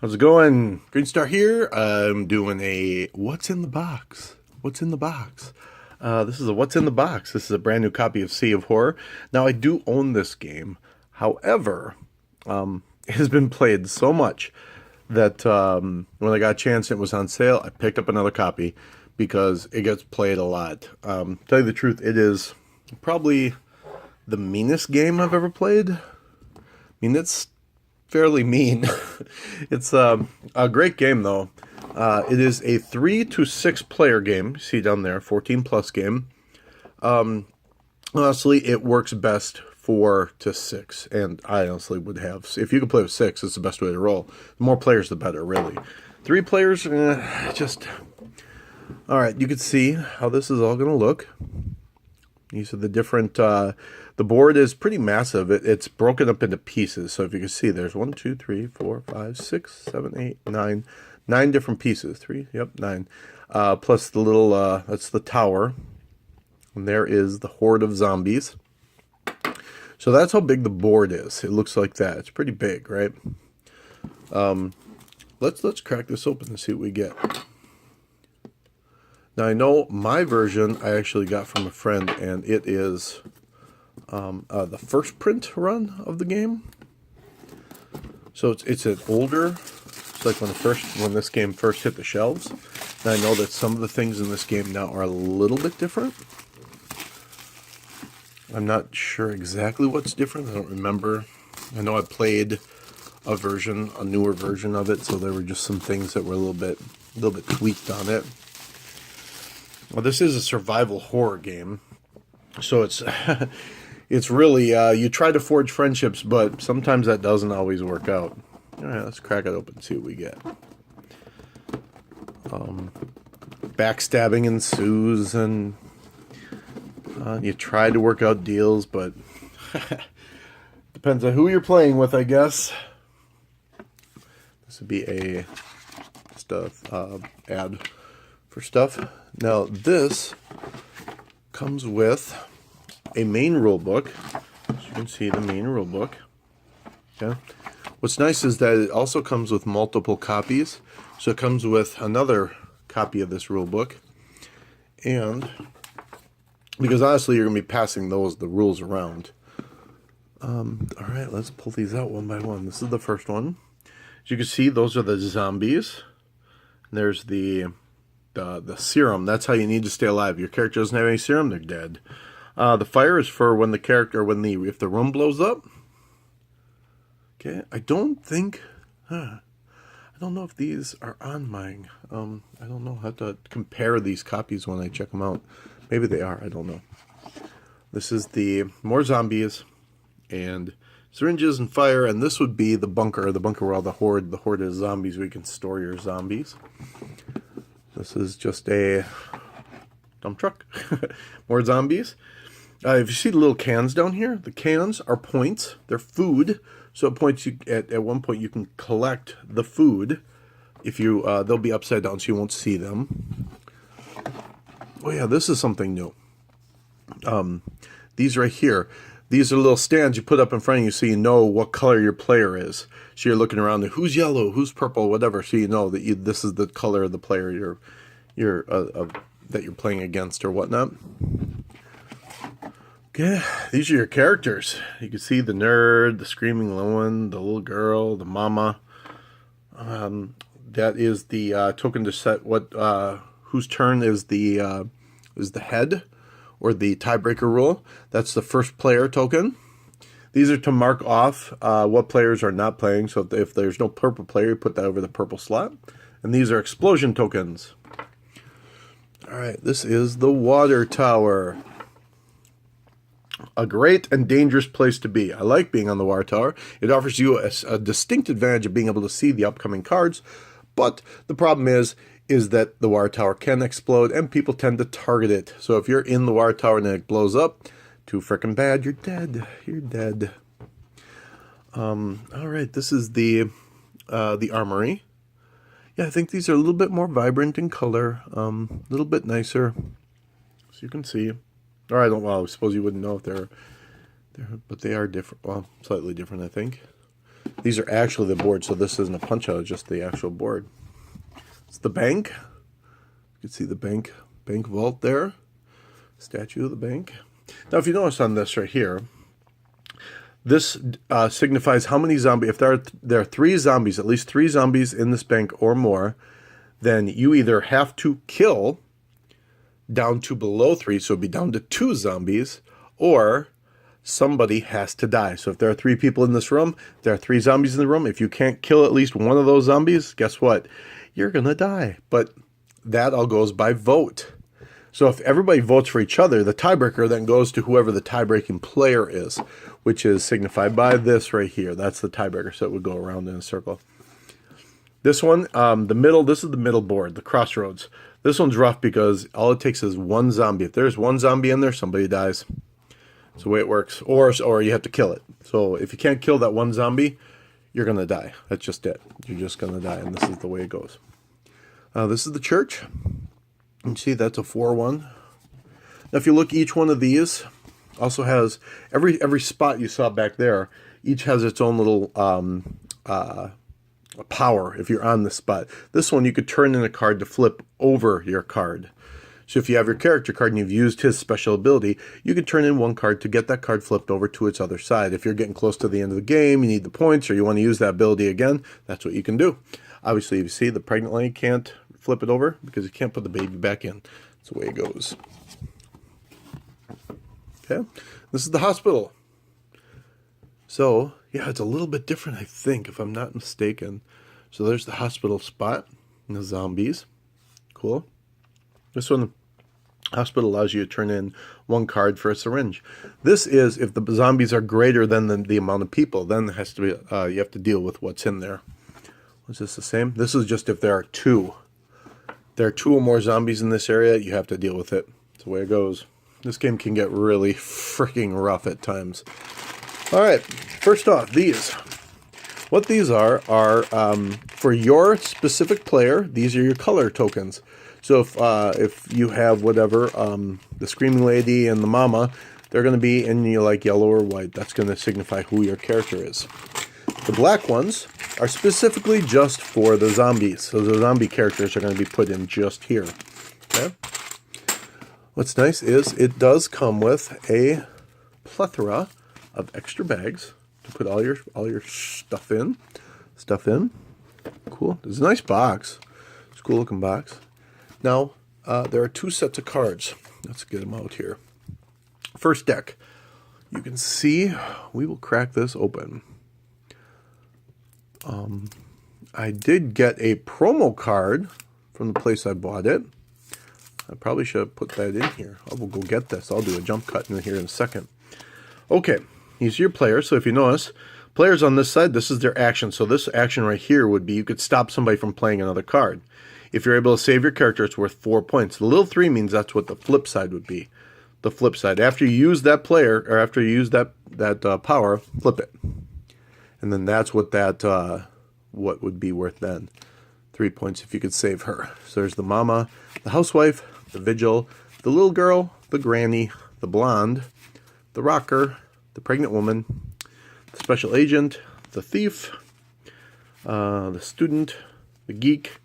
How's it going? Greenstar here. I'm doing a What's in the Box? What's in the Box? This is a What's in the Box. This is a brand new copy of Sea of Horror. Now, I do own this game. However, it has been played so much that when I got a chance and it was on sale, I picked up another copy because it gets played a lot. Tell you the truth, it is probably the meanest game I've ever played. I mean, it's fairly mean. It's a great game, though. It is a 3 to 6 player game. You see down there, 14 plus game. Honestly, it works best 4 to 6, and I honestly would have. If you can play with 6, it's the best way to roll. The more players, the better, really. 3 players, just all right. You can see how this is all going to look. These are the different. The board is pretty massive. It's broken up into pieces. So if you can see, there's 1, 2, 3, 4, 5, 6, 7, 8, 9, 9 different pieces. 9. Plus the little. That's the tower. And there is the horde of zombies. So that's how big the board is. It looks like that. It's pretty big, right? Let's crack this open and see what we get. Now, I know my version I actually got from a friend, and it is the first print run of the game. So it's an older, it's like when this game first hit the shelves. And I know that some of the things in this game now are a little bit different. I'm not sure exactly what's different. I don't remember. I know I played a newer version of it, so there were just some things that were a little bit tweaked on it. Well, this is a survival horror game, so it's it's really you try to forge friendships, but sometimes that doesn't always work out. All right, let's crack it open and see what we get. Backstabbing ensues, and you try to work out deals, but depends on who you're playing with, I guess. This would be a ad for stuff. Now, this comes with a main rule book. As you can see, the main rule book. Okay. What's nice is that it also comes with multiple copies. So it comes with another copy of this rule book. And because honestly, you're going to be passing the rules around. All right, let's pull these out one by one. This is the first one. As you can see, those are the zombies. And there's the serum. That's how you need to stay alive. Your character doesn't have any serum, they're dead. The fire is for if the room blows up. Okay, I don't know if these are on mine. I don't know how to compare these copies when I check them out. Maybe they are, I don't know. This is the more zombies and syringes and fire, and this would be the bunker where all the horde of zombies, where you can store your zombies. This is just a dump truck. More zombies. If you see the little cans down here, the cans are points. They're food. So at one point you can collect the food. If you they'll be upside down, so you won't see them. Oh yeah, this is something new. These right here. These are little stands you put up in front of you so you know what color your player is. So you're looking around there, who's yellow, who's purple, whatever, so you know that this is the color of the player that you're playing against or whatnot. Okay, these are your characters. You can see the nerd, the screaming one, the little girl, the mama. That is the token to set whose turn is the head, or the tiebreaker rule. That's the first player token. These are to mark off what players are not playing. So if there's no purple player, you put that over the purple slot. And these are explosion tokens. All right, this is the water tower. A great and dangerous place to be. I like being on the water tower. It offers you a distinct advantage of being able to see the upcoming cards. But the problem is that the water tower can explode, and people tend to target it. So if you're in the water tower and it blows up, too frickin' bad, you're dead. You're dead. All right, this is the Armory. Yeah, I think these are a little bit more vibrant in color, a little bit nicer, so you can see. Or I suppose you wouldn't know if they're but they are different. Well, slightly different, I think. These are actually the board, so this isn't a punch out, it's just the actual board. It's the bank. You can see the bank vault there. Statue of the bank. Now, if you notice on this right here, this signifies how many zombies. If there are 3 zombies, at least 3 zombies in this bank or more, then you either have to kill down to below 3, so it'd be down to 2 zombies, or somebody has to die. So if there are 3 people in this room, there are 3 zombies in the room. If you can't kill at least one of those zombies, guess what? You're gonna die. But that all goes by vote. So if everybody votes for each other, the tiebreaker then goes to whoever the tie-breaking player is, which is signified by this right here. That's the tiebreaker, so it would go around in a circle. This one, this is the middle board, the Crossroads. This one's rough because all it takes is 1 zombie. If there's 1 zombie in there, somebody dies. That's the way it works. Or you have to kill it. So if you can't kill that 1 zombie, you're going to die. That's just it. You're just going to die, and this is the way it goes. This is the church. You see, that's a 4-1. Now, if you look, each one of these also has, every spot you saw back there, each has its own little power if you're on the spot. This one, you could turn in a card to flip over your card. So if you have your character card and you've used his special ability, you can turn in 1 card to get that card flipped over to its other side. If you're getting close to the end of the game, you need the points, or you want to use that ability again, that's what you can do. Obviously, if you see, the pregnant lady can't flip it over because you can't put the baby back in. That's the way it goes. Okay, this is the hospital. So, yeah, it's a little bit different, I think, if I'm not mistaken. So there's the hospital spot and the zombies. Cool. This one, hospital, allows you to turn in 1 card for a syringe. This is if the zombies are greater than the amount of people. Then it has to be you have to deal with what's in there. Was this the same? This is just if there are 2. There are 2 or more zombies in this area, you have to deal with it. That's the way it goes. This game can get really freaking rough at times. All right, first off, these. What these are for your specific player, these are your color tokens. So if you have whatever, the Screaming Lady and the Mama, they're going to be in like yellow or white. That's going to signify who your character is. The black ones are specifically just for the zombies. So the zombie characters are going to be put in just here. Okay. What's nice is it does come with a plethora of extra bags to put all your stuff in. Cool. It's a nice box. It's a cool looking box. Now, there are 2 sets of cards. Let's get them out here. First deck. You can see, we will crack this open. I did get a promo card from the place I bought it. I probably should have put that in here. I will go get this. I'll do a jump cut in here in a second. Okay, these are your players. So if you notice, players on this side, this is their action. So this action right here would be you could stop somebody from playing another card. If you're able to save your character, it's worth 4 points. The little 3 means that's what the flip side would be. The flip side. After you use that player, or after you use that power, flip it. And then that's what what would be worth then. 3 points if you could save her. So there's the Mama, the Housewife, the Vigil, the Little Girl, the Granny, the Blonde, the Rocker, the Pregnant Woman, the Special Agent, the Thief, the Student, the Geek,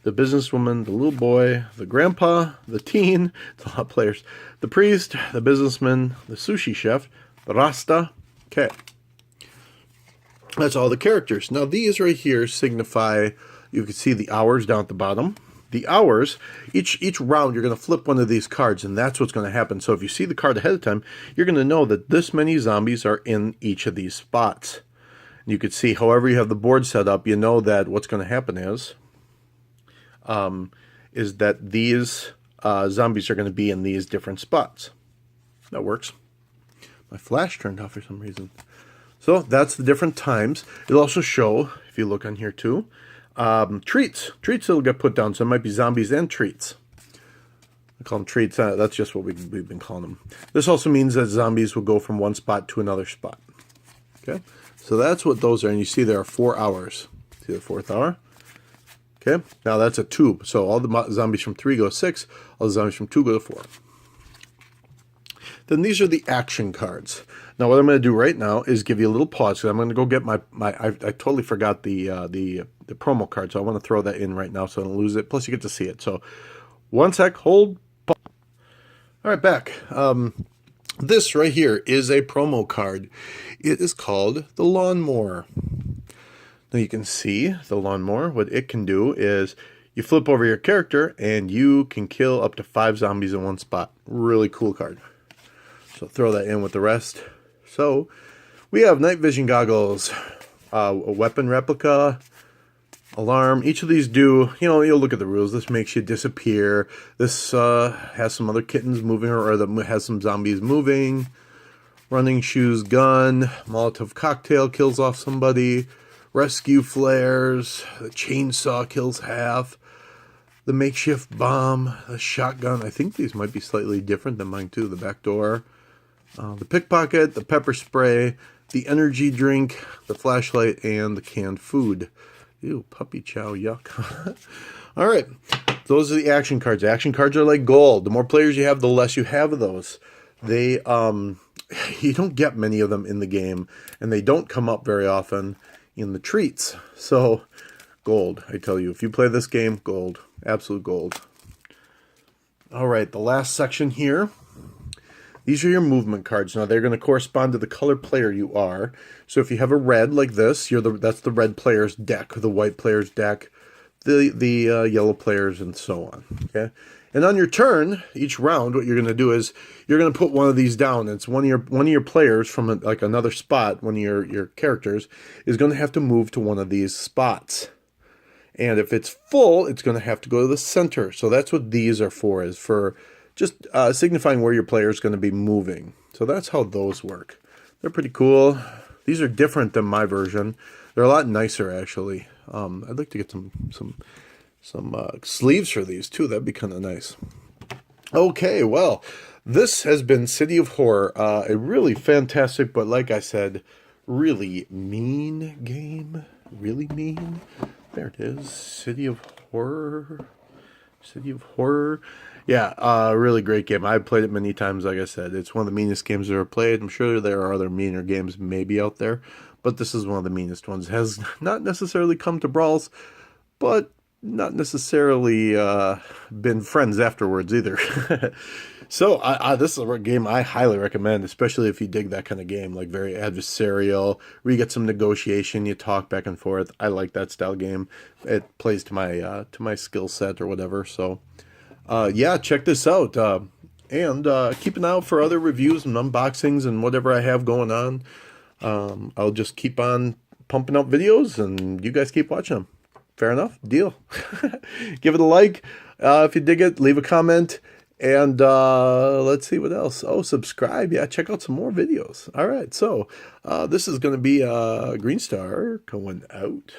the Businesswoman, the Little Boy, the Grandpa, the Teen, it's a lot of players, the Priest, the Businessman, the Sushi Chef, the Rasta. Okay. That's all the characters. Now these right here signify, you can see the hours down at the bottom. The hours, each round you're going to flip one of these cards, and that's what's going to happen. So if you see the card ahead of time, you're going to know that this many zombies are in each of these spots. You could see, however you have the board set up, you know that what's going to happen is that these zombies are going to be in these different spots. That works. My flash turned off for some reason. So that's the different times. It'll also show, if you look on here too, treats. Treats that'll get put down. So it might be zombies and treats. I call them treats. That's just what we've been calling them. This also means that zombies will go from one spot to another spot. Okay, so that's what those are. And you see there are 4 hours. See the 4th hour? Okay, now that's a 2. So all the zombies from 3 go to 6. All the zombies from 2 go to 4. Then these are the action cards. Now, what I'm going to do right now is give you a little pause, because I'm going to go get I totally forgot the promo card, so I want to throw that in right now so I don't lose it. Plus, you get to see it. So, one sec, hold. Pause. All right, back. This right here is a promo card. It is called the Lawnmower. Now, you can see the Lawnmower. What it can do is you flip over your character, and you can kill up to 5 zombies in one spot. Really cool card. So, throw that in with the rest. So, we have night vision goggles, a weapon replica, alarm. Each of these do, you'll look at the rules. This makes you disappear. This has some other kittens moving, or has some zombies moving. Running shoes gun, Molotov cocktail kills off somebody. Rescue flares, the chainsaw kills half. The makeshift bomb, the shotgun. I think these might be slightly different than mine too. The back door. The pickpocket, the pepper spray, the energy drink, the flashlight, and the canned food. Ew, puppy chow, yuck. All right, those are the action cards. Action cards are like gold. The more players you have, the less you have of those. They, you don't get many of them in the game, and they don't come up very often in the treats. So, gold, I tell you. If you play this game, gold. Absolute gold. All right, the last section here. These are your movement cards. Now, they're going to correspond to the color player you are. So if you have a red like this, that's the red player's deck, the white player's deck, the yellow players, and so on. Okay. And on your turn, each round, what you're going to do is you're going to put one of these down. It's one of your players from like another spot. One of your characters is going to have to move to one of these spots. And if it's full, it's going to have to go to the center. So that's what these are for. Is for just signifying where your player is going to be moving. So that's how those work. They're pretty cool. These are different than my version. They're a lot nicer, actually. I'd like to get some sleeves for these, too. That'd be kind of nice. Okay, well, this has been City of Horror. A really fantastic, but like I said, really mean game. Really mean. There it is. City of Horror. City of Horror. Yeah, really great game. I've played it many times, like I said. It's one of the meanest games I've ever played. I'm sure there are other meaner games maybe out there, but this is one of the meanest ones. It has not necessarily come to brawls, but not necessarily been friends afterwards either. So this is a game I highly recommend, especially if you dig that kind of game, like very adversarial, where you get some negotiation, you talk back and forth. I like that style game. It plays to my skill set or whatever. So yeah, check this out. And keep an eye out for other reviews and unboxings and whatever I have going on. I'll just keep on pumping out videos, and you guys keep watching them. Fair enough? Deal. Give it a like. If you dig it, leave a comment. And let's see what else. Oh, subscribe. Yeah, check out some more videos. All right, so this is going to be Greenstar going out.